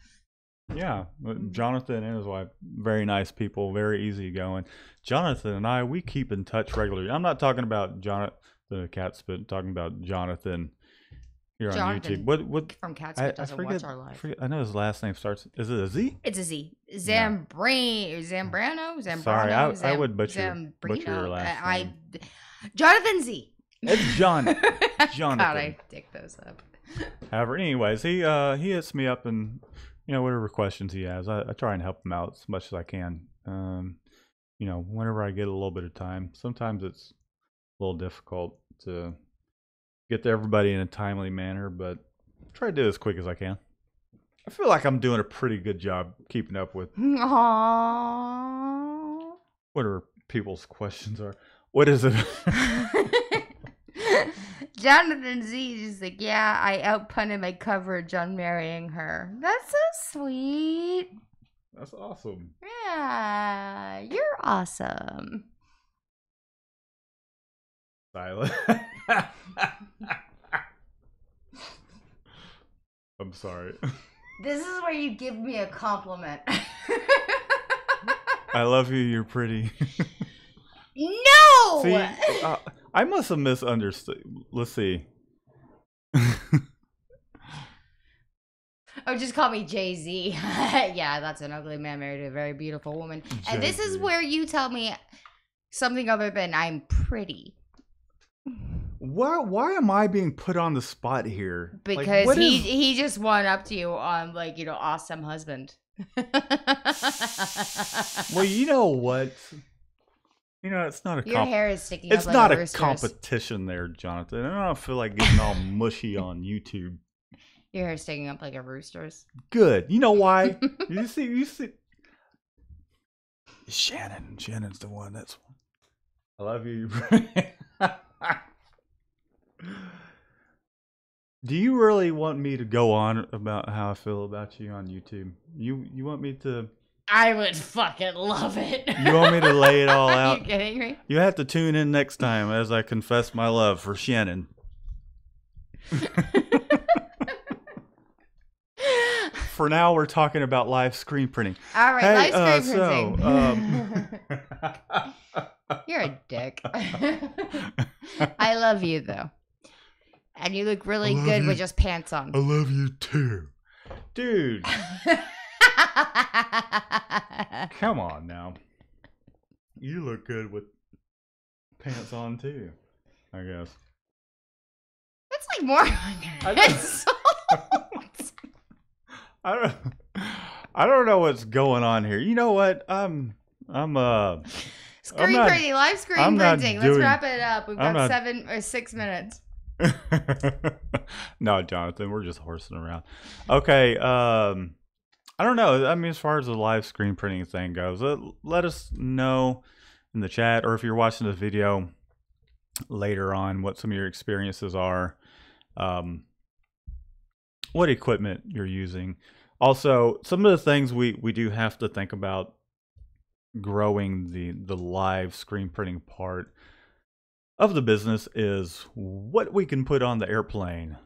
Yeah. Jonathan and his wife, very nice people, very easygoing. Jonathan and I, we keep in touch regularly. I'm not talking about Jonathan, the Catspit, I'm talking about Jonathan here on YouTube. What from Catspit doesn't watch our live. I know his last name starts. Is it a Z? It's a Z. Zambrano. Sorry, I would butcher your last name. Jonathan Z. It's Jonathan. God, I dick those up. However, anyways, he hits me up and whatever questions he has, I try and help him out as much as I can. Whenever I get a little bit of time. Sometimes it's a little difficult to get to everybody in a timely manner, but try to do it as quick as I can. I feel like I'm doing a pretty good job keeping up with Aww. whatever people's questions are. What is it? Jonathan Z is just like, yeah, I outpunted my coverage on marrying her. That's so sweet. That's awesome. Yeah, you're awesome. Silent. I'm sorry. This is where you give me a compliment. I love you. You're pretty. No! See, I must have misunderstood. Let's see. Oh, just call me Jay-Z. Yeah, that's an ugly man married to a very beautiful woman. Jay-Z. And this is where you tell me something other than I'm pretty. Why am I being put on the spot here? Because he just went up to you on awesome husband. Well, you know what? You know, it's not a Your hair is sticking it's up not like a competition there, Jonathan. I don't feel like getting all mushy on YouTube. Your hair's sticking up like a rooster's. Good. You know why? you see. Shannon's the one. That's one. I love you. Do you really want me to go on about how I feel about you on YouTube? You want me to? I would fucking love it. You want me to lay it all out? Are you kidding me? You have to tune in next time as I confess my love for Shannon. For now, we're talking about live screen printing. All right, live screen printing. You're a dick. I love you, though. And you look really good with just pants on. I love you, too. Dude. Come on, now. You look good with pants on, too, I guess. That's like more I don't know what's going on here. You know what? Screen printing, live screen printing. Let's wrap it up. We've got 7 or 6 minutes. No, Jonathan, we're just horsing around. Okay, I don't know. I mean, as far as the live screen printing thing goes, let us know in the chat, or if you're watching the video later on, what some of your experiences are, what equipment you're using. Also, some of the things we do have to think about growing the live screen printing part of the business is what we can put on the airplane.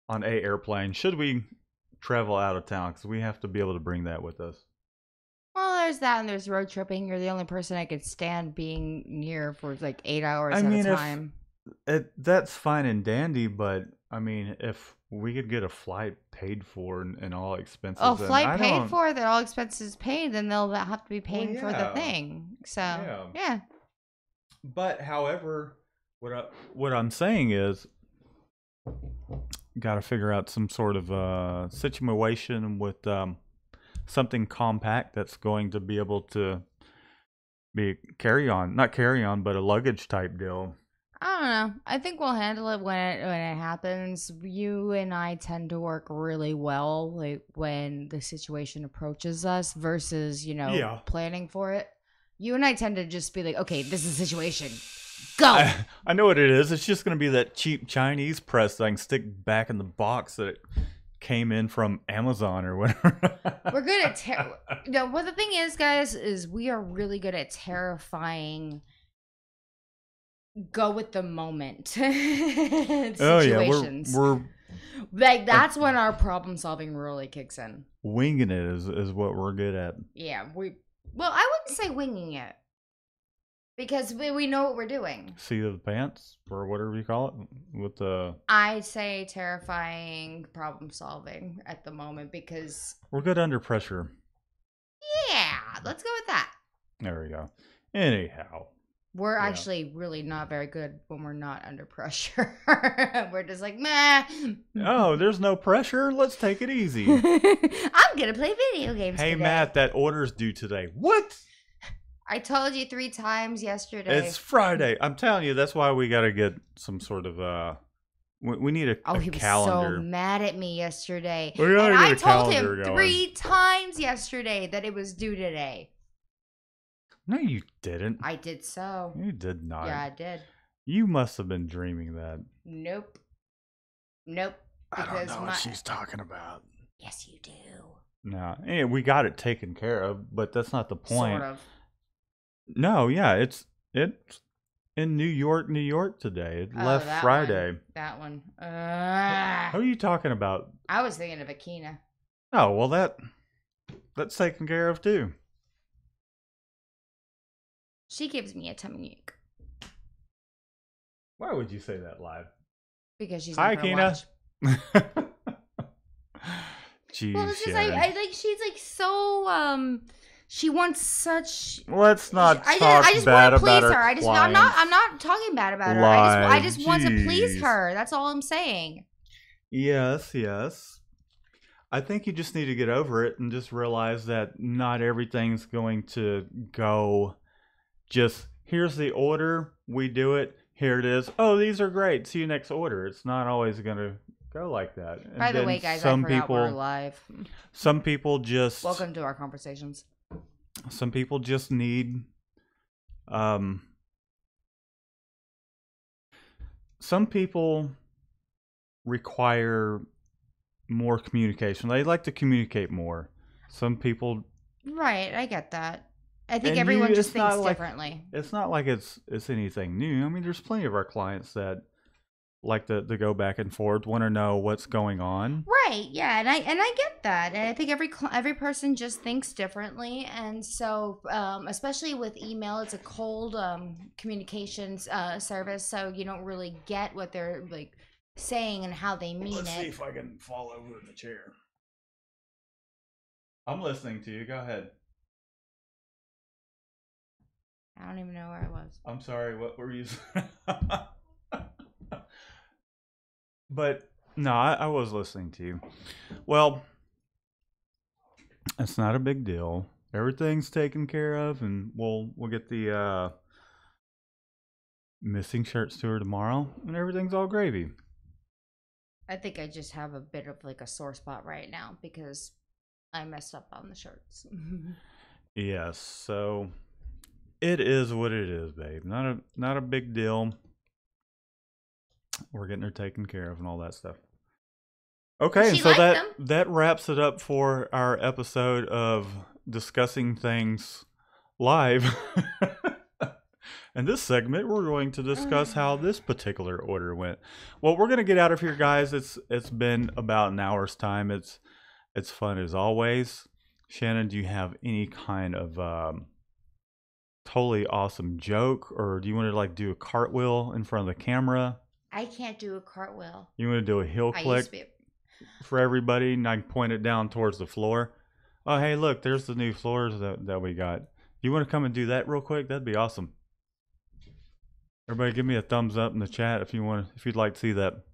On a airplane, should we travel out of town, because we have to be able to bring that with us. Well, there's that, and there's road tripping. You're the only person I could stand being near for like 8 hours at a time. That's fine and dandy, but I mean, if we could get a flight paid for and all expenses. Oh, flight paid for, that all expenses paid, then they'll have to be paying for the thing. So yeah. But however, what I'm saying is, got to figure out some sort of situation with something compact that's going to be able to be not carry on, but a luggage type deal. I don't know. I think we'll handle it when it happens. You and I tend to work really well, like when the situation approaches us versus, planning for it. You and I tend to just be like, okay, this is the situation. Go. I know what it is. It's just going to be that cheap Chinese press that I can stick back in the box that it came in from Amazon or whatever. We're good at what the thing is, guys, is we are really good at terrifying, go with the moment situations. Oh yeah, we're like, that's when our problem solving really kicks in. Winging it is what we're good at. Yeah, well, I wouldn't say winging it, because we know what we're doing. Seat of the pants, or whatever you call it, with the. I say terrifying problem solving at the moment, because we're good under pressure. Yeah, let's go with that. There we go. Anyhow. We're actually really not very good when we're not under pressure. We're just like, meh. Oh, there's no pressure? Let's take it easy. I'm going to play video games today. Hey, Matt, that order's due today. What? I told you 3 times yesterday. It's Friday. I'm telling you, that's why we got to get some sort of, we need a calendar. He was so mad at me yesterday. And I told him 3 times yesterday that it was due today. No, you didn't. I did so. You did not. Yeah, I did. You must have been dreaming that. Nope. I don't know what she's talking about. Yes, you do. No, we got it taken care of, but that's not the point. Sort of. No, yeah, it's in New York today. It left Friday. That one. Who are you talking about? I was thinking of Akina. Oh, well, that's taken care of too. She gives me a tummy ache. Why would you say that live? Because she's Hi, Kina. Jeez, well, it's just I like she's like so she wants such. Let's not talk bad about her. I'm not talking bad about her. I just want to please her. That's all I'm saying. Yes. I think you just need to get over it and just realize that not everything's going to go just, here's the order, we do it, here it is. Oh, these are great. See you next order. It's not always going to go like that. And by the way, guys, I forgot we're live. Some people just... Welcome to our conversations. Some people just need... some people require more communication. They like to communicate more. Some people... Right, I get that. I think everyone just thinks differently. It's not like it's anything new. I mean, there's plenty of our clients that like to go back and forth, want to know what's going on. Right, yeah, and I get that. And I think every person just thinks differently. And so, especially with email, it's a cold communications service, so you don't really get what they're like saying and how they mean it. Let's see if I can fall over in the chair. I'm listening to you. Go ahead. I don't even know where I was. I'm sorry. What were you saying? But no, I was listening to you. Well, it's not a big deal. Everything's taken care of, and we'll get the missing shirts to her tomorrow, and everything's all gravy. I think I just have a bit of like a sore spot right now because I messed up on the shirts. Yes, so it is what it is, babe. Not a big deal. We're getting her taken care of and all that stuff. Okay, and so that wraps it up for our episode of discussing things live. In this segment, we're going to discuss how this particular order went. Well, we're going to get out of here, guys. It's been about an hour's time. It's fun as always. Shannon, do you have any kind of totally awesome joke, or do you want to like do a cartwheel in front of the camera? I can't do a cartwheel. You want to do a heel click for everybody, and I can point it down towards the floor? Oh, hey, look, there's the new floors that we got. You want to come and do that real quick? That'd be awesome. Everybody give me a thumbs up in the chat if you'd like to see that.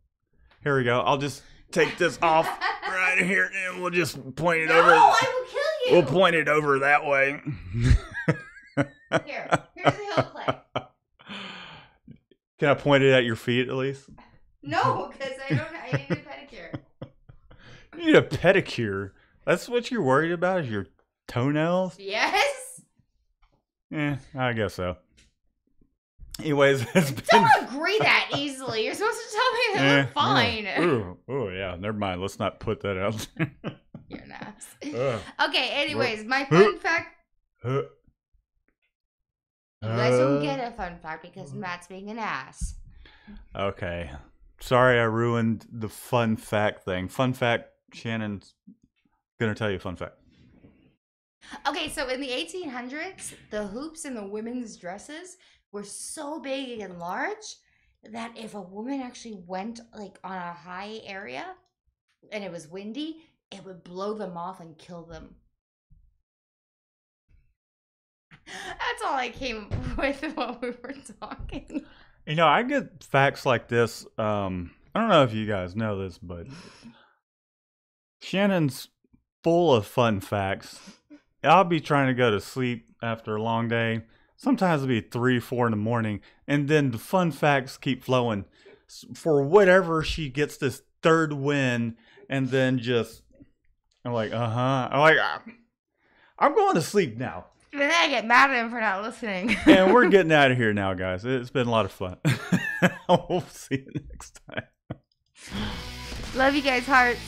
Here we go. I'll just take this off right here, and we'll just point it over. No, I will kill you. We'll point it over that way. Here's a heel click. Can I point it at your feet at least? No, because I need a pedicure. You need a pedicure? That's what you're worried about, is your toenails? Yes. Yeah, I guess so. Anyways, don't agree that easily. You're supposed to tell me they look fine. Oh, yeah. Never mind. Let's not put that out there. You're an ass. Okay, anyways, my fun fact. You guys don't get a fun fact because Matt's being an ass. Okay. Sorry I ruined the fun fact thing. Fun fact, Shannon's going to tell you a fun fact. Okay, so in the 1800s, the hoops in the women's dresses were so big and large that if a woman actually went like on a high area and it was windy, it would blow them off and kill them. That's all I came up with while we were talking. You know, I get facts like this. I don't know if you guys know this, but Shannon's full of fun facts. I'll be trying to go to sleep after a long day. Sometimes it'll be 3, 4 in the morning, and then the fun facts keep flowing. For whatever, she gets this third win, and then just, I'm like, I'm like, I'm going to sleep now. Then I get mad at him for not listening. And we're getting out of here now, guys. It's been a lot of fun. We'll see you next time. Love you guys, hearts.